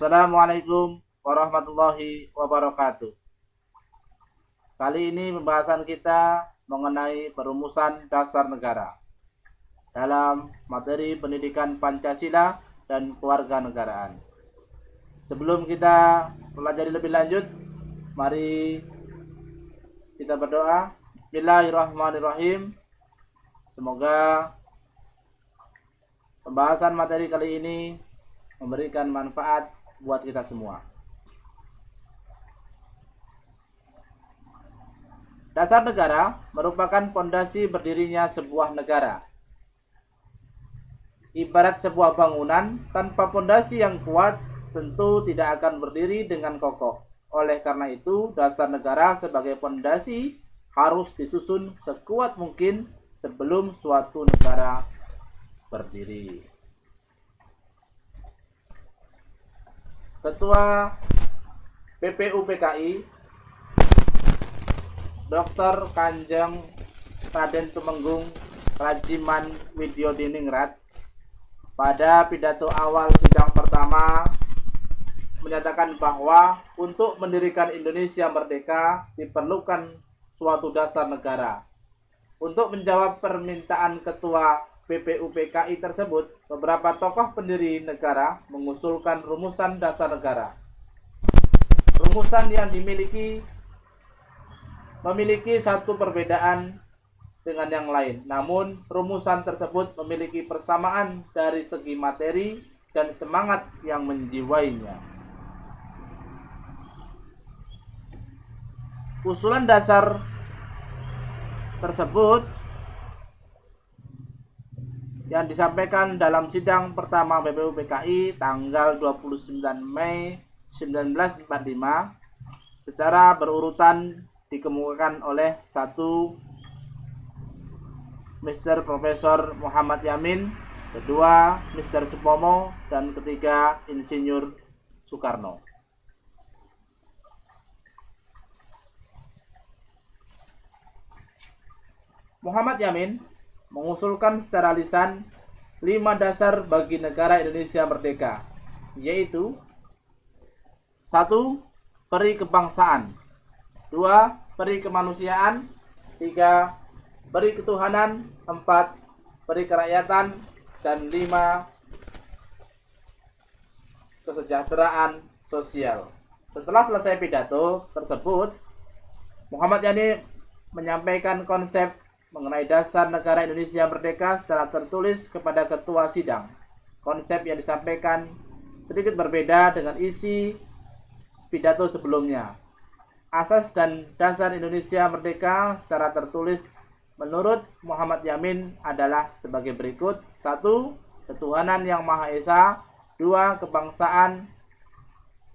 Assalamualaikum warahmatullahi wabarakatuh. Kali ini pembahasan kita mengenai perumusan dasar negara dalam materi pendidikan Pancasila dan kewarganegaraan. Sebelum kita pelajari lebih lanjut, mari kita berdoa. Bismillahirrahmanirrahim. Semoga pembahasan materi kali ini memberikan manfaat buat kita semua. Dasar negara merupakan fondasi berdirinya sebuah negara. Ibarat sebuah bangunan, tanpa fondasi yang kuat tentu tidak akan berdiri dengan kokoh. Oleh karena itu, dasar negara sebagai fondasi harus disusun sekuat mungkin sebelum suatu negara berdiri. Ketua PPUPKI Dr. Kanjeng Raden Tumenggung Rajiman Widyodiningrat pada pidato awal sidang pertama menyatakan bahwa untuk mendirikan Indonesia merdeka diperlukan suatu dasar negara. Untuk menjawab permintaan Ketua PPUPKI tersebut, beberapa tokoh pendiri negara mengusulkan rumusan dasar negara. Rumusan yang memiliki satu perbedaan dengan yang lain, namun rumusan tersebut memiliki persamaan dari segi materi dan semangat yang menjiwainya. Usulan dasar tersebut yang disampaikan dalam sidang pertama PPUPKI tanggal 29 Mei 1945 secara berurutan dikemukakan oleh 1. Mr. Profesor Muhammad Yamin, 2. Mr. Supomo, dan 3. Insinyur Soekarno. Muhammad Yamin mengusulkan secara lisan 5 dasar bagi negara Indonesia merdeka, yaitu 1. Peri kebangsaan, 2. Peri kemanusiaan, 3. Peri ketuhanan, 4. Peri kerakyatan, dan 5. Kesejahteraan sosial. Setelah selesai pidato tersebut, Muhammad Yani menyampaikan konsep mengenai dasar negara Indonesia merdeka secara tertulis kepada ketua sidang. Konsep yang disampaikan sedikit berbeda dengan isi pidato sebelumnya. Asas dan dasar Indonesia merdeka secara tertulis menurut Muhammad Yamin adalah sebagai berikut. 1. Ketuhanan yang Maha Esa. 2. Kebangsaan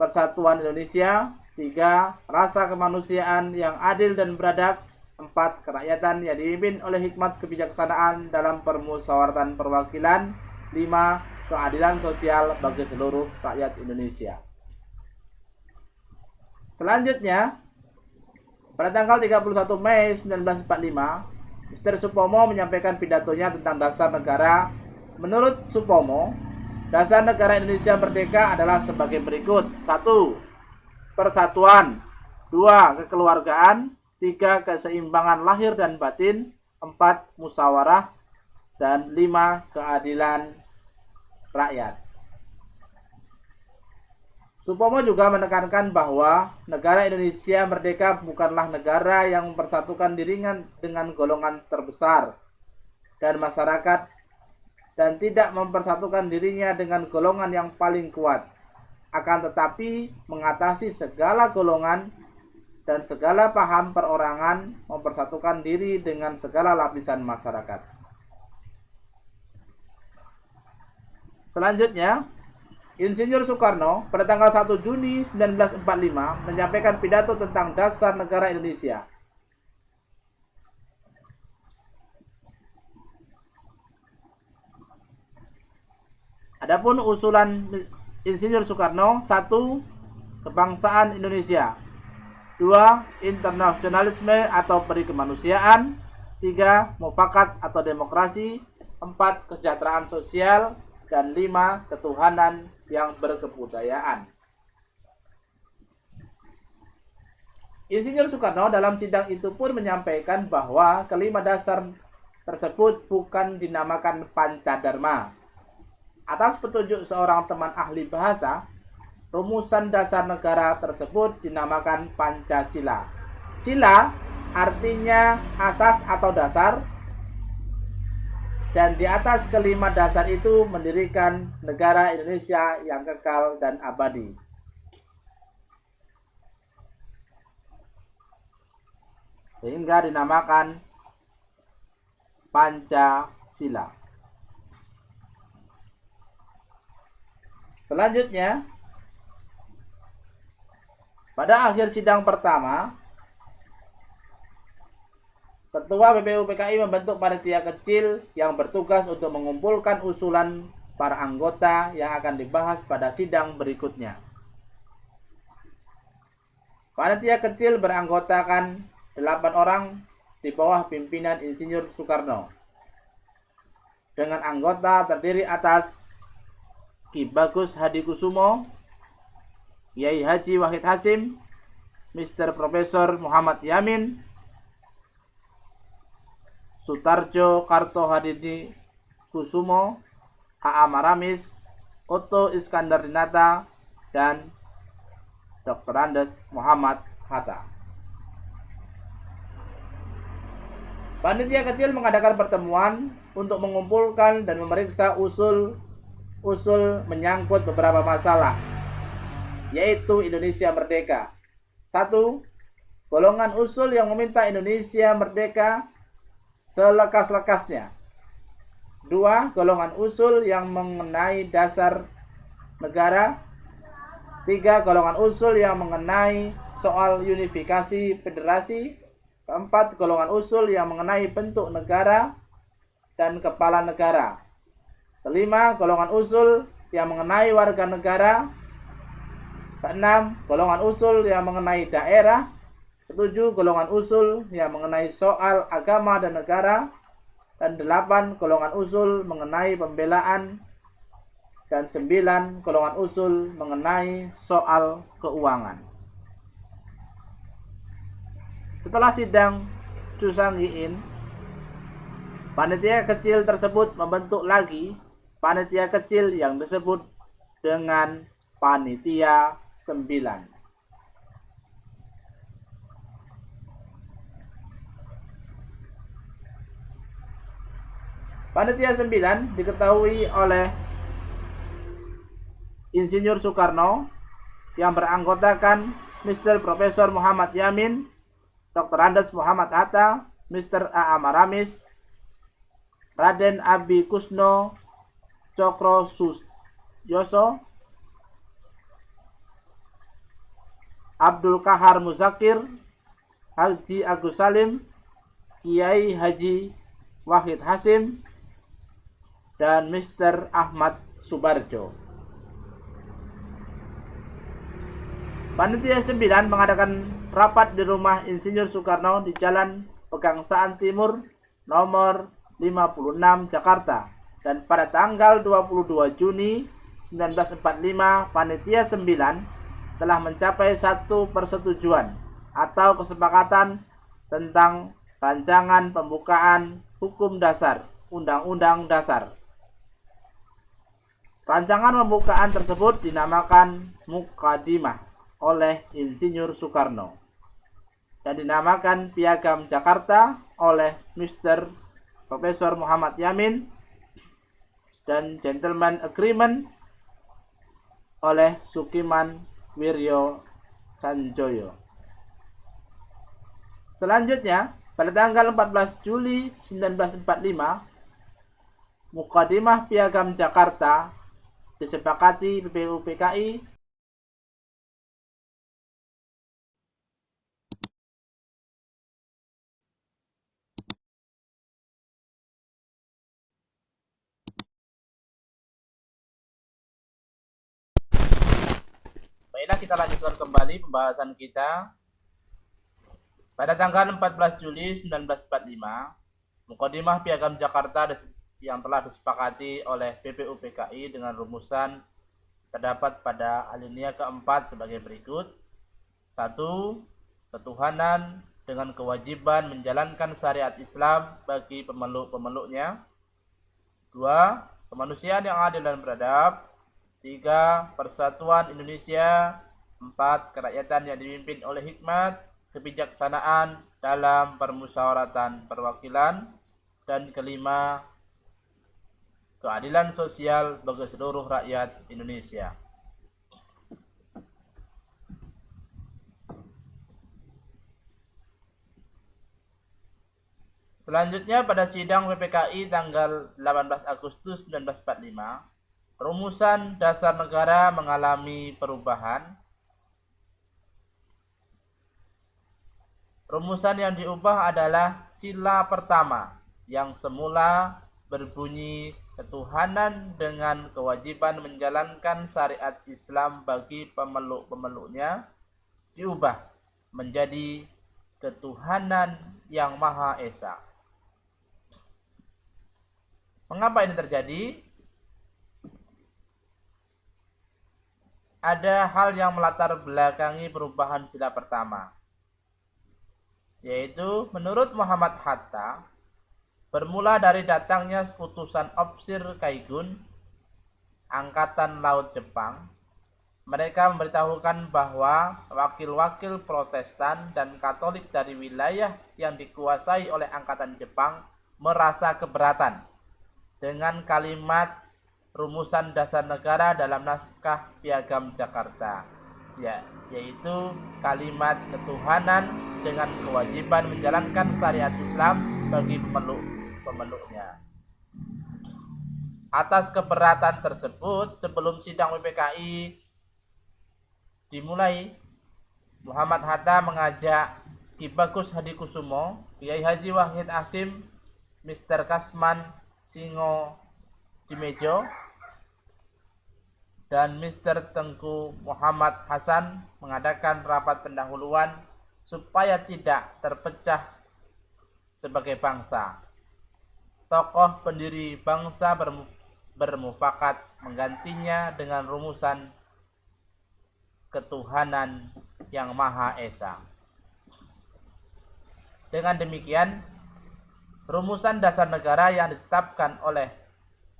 Persatuan Indonesia. 3. Rasa kemanusiaan yang adil dan beradab. 4. Kerakyatan yang dipimpin oleh hikmat kebijaksanaan dalam permusyawaratan perwakilan. 5. Keadilan sosial bagi seluruh rakyat Indonesia. Selanjutnya, pada tanggal 31 Mei 1945, Mr. Supomo menyampaikan pidatonya tentang dasar negara. Menurut Supomo, dasar negara Indonesia merdeka adalah sebagai berikut. 1. Persatuan. 2. Kekeluargaan. 3. Keseimbangan lahir dan batin. 4. Musyawarah. Dan 5. Keadilan rakyat. Supomo juga menekankan bahwa negara Indonesia merdeka bukanlah negara yang mempersatukan dirinya dengan golongan terbesar dan masyarakat dan tidak mempersatukan dirinya dengan golongan yang paling kuat, akan tetapi mengatasi segala golongan dan segala paham perorangan, mempersatukan diri dengan segala lapisan masyarakat. Selanjutnya, Insinyur Soekarno pada tanggal 1 Juni 1945 menyampaikan pidato tentang dasar negara Indonesia. Adapun usulan Insinyur Soekarno: 1. Kebangsaan Indonesia. 2. Internasionalisme atau peri kemanusiaan. 3. Mufakat atau demokrasi. 4. Kesejahteraan sosial. Dan 5. Ketuhanan yang berkebudayaan. Insinyur Soekarno dalam sidang itu pun menyampaikan bahwa kelima dasar tersebut bukan dinamakan Pancadharma. Atas petunjuk seorang teman ahli bahasa, rumusan dasar negara tersebut dinamakan Pancasila. Sila artinya asas atau dasar, dan di atas kelima dasar itu mendirikan negara Indonesia yang kekal dan abadi. Sehingga dinamakan Pancasila. Selanjutnya, pada akhir sidang pertama, Ketua BPUPKI membentuk panitia kecil yang bertugas untuk mengumpulkan usulan para anggota yang akan dibahas pada sidang berikutnya. Panitia kecil beranggotakan 8 orang di bawah pimpinan Insinyur Soekarno, dengan anggota terdiri atas Ki Bagus Hadikusumo, Kiai Haji Wahid Hasyim, Mr. Profesor Muhammad Yamin, Sutarjo Kartohadini Kusumo, H.A. Maramis, Otto Iskandar Dinata, dan Dr. Andes Muhammad Hatta. Panitia kecil mengadakan pertemuan untuk mengumpulkan dan memeriksa usul menyangkut beberapa masalah, yaitu Indonesia Merdeka. 1. Golongan usul yang meminta Indonesia merdeka selekas-lekasnya. 2. Golongan usul yang mengenai dasar negara. 3. Golongan usul yang mengenai soal unifikasi federasi. 4. Golongan usul yang mengenai bentuk negara dan kepala negara. 5. Golongan usul yang mengenai warga negara. 6. Golongan usul yang mengenai daerah. 7. Golongan usul yang mengenai soal agama dan negara. Dan 8. Golongan usul mengenai pembelaan. Dan 9. Golongan usul mengenai soal keuangan. Setelah sidang Cusanggiin, panitia kecil tersebut membentuk lagi panitia kecil yang disebut dengan Panitia 9. Panitia 9 diketahui oleh Insinyur Soekarno yang beranggotakan Mr. Profesor Muhammad Yamin, Dr. Andes Muhammad Hatta, Mr. A.A. Maramis, Raden Abi Kusno Cokro Susyoso, Abdul Kahar Muzakir, Haji Agus Salim, Kiai Haji Wahid Hasyim, dan Mr. Ahmad Subarjo. Panitia 9 mengadakan rapat di rumah Insinyur Soekarno di Jalan Pegangsaan Timur nomor 56 Jakarta, dan pada tanggal 22 Juni 1945 Panitia 9 telah mencapai satu persetujuan atau kesepakatan tentang rancangan pembukaan hukum dasar, Undang-Undang Dasar. Rancangan pembukaan tersebut dinamakan Mukadimah oleh Insinyur Soekarno dan dinamakan Piagam Jakarta oleh Mr. Profesor Muhammad Yamin dan Gentleman Agreement oleh Sukiman Wiryo Sanjoyo. Selanjutnya, pada tanggal 14 Juli 1945, Mukadimah Piagam Jakarta disepakati BPUPKI Baiklah, kita lanjutkan kembali pembahasan kita. Pada tanggal 14 Juli 1945, Mukadimah Piagam Jakarta yang telah disepakati oleh BPUPKI dengan rumusan terdapat pada alinea keempat sebagai berikut. 1. ketuhanan dengan kewajiban menjalankan syariat Islam bagi pemeluk-pemeluknya. 2. Kemanusiaan yang adil dan beradab. 3. Persatuan Indonesia. 4. Kerakyatan yang dipimpin oleh hikmat, kebijaksanaan dalam permusyawaratan perwakilan. Dan kelima, keadilan sosial bagi seluruh rakyat Indonesia. Selanjutnya pada sidang PPKI tanggal 18 Agustus 1945, rumusan dasar negara mengalami perubahan. Rumusan yang diubah adalah sila pertama yang semula berbunyi ketuhanan dengan kewajiban menjalankan syariat Islam bagi pemeluk-pemeluknya diubah menjadi ketuhanan yang Maha Esa. Mengapa ini terjadi? Ada hal yang melatar belakangi perubahan sila pertama, yaitu menurut Muhammad Hatta, bermula dari datangnya utusan Opsir Kaigun, Angkatan Laut Jepang. Mereka memberitahukan bahwa wakil-wakil Protestan dan Katolik dari wilayah yang dikuasai oleh Angkatan Jepang merasa keberatan dengan kalimat rumusan dasar negara dalam naskah Piagam Jakarta, yaitu kalimat ketuhanan dengan kewajiban menjalankan syariat Islam bagi pemeluknya. Atas keberatan tersebut, sebelum sidang PPKI dimulai, Muhammad Hatta mengajak Ki Bagus Hadikusumo, Kiai Haji Wahid Asim, Mr. Kasman Singo Dimejo, dan Mr. Tengku Muhammad Hasan mengadakan rapat pendahuluan supaya tidak terpecah sebagai bangsa. Tokoh pendiri bangsa bermufakat menggantinya dengan rumusan ketuhanan yang Maha Esa. Dengan demikian, rumusan dasar negara yang ditetapkan oleh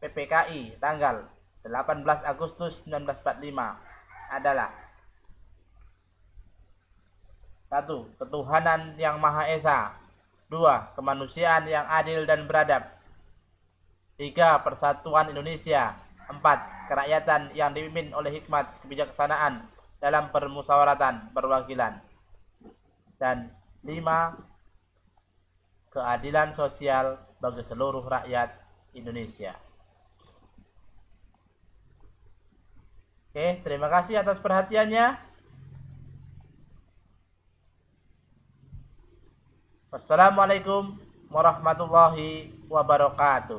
PPKI tanggal 18 Agustus 1945 adalah: 1. Ketuhanan yang Maha Esa. 2. Kemanusiaan yang adil dan beradab. 3. Persatuan Indonesia. 4. Kerakyatan yang dipimpin oleh hikmat, kebijaksanaan dalam permusyawaratan perwakilan. Dan 5. Keadilan sosial bagi seluruh rakyat Indonesia. Oke, terima kasih atas perhatiannya. Wassalamualaikum warahmatullahi wabarakatuh.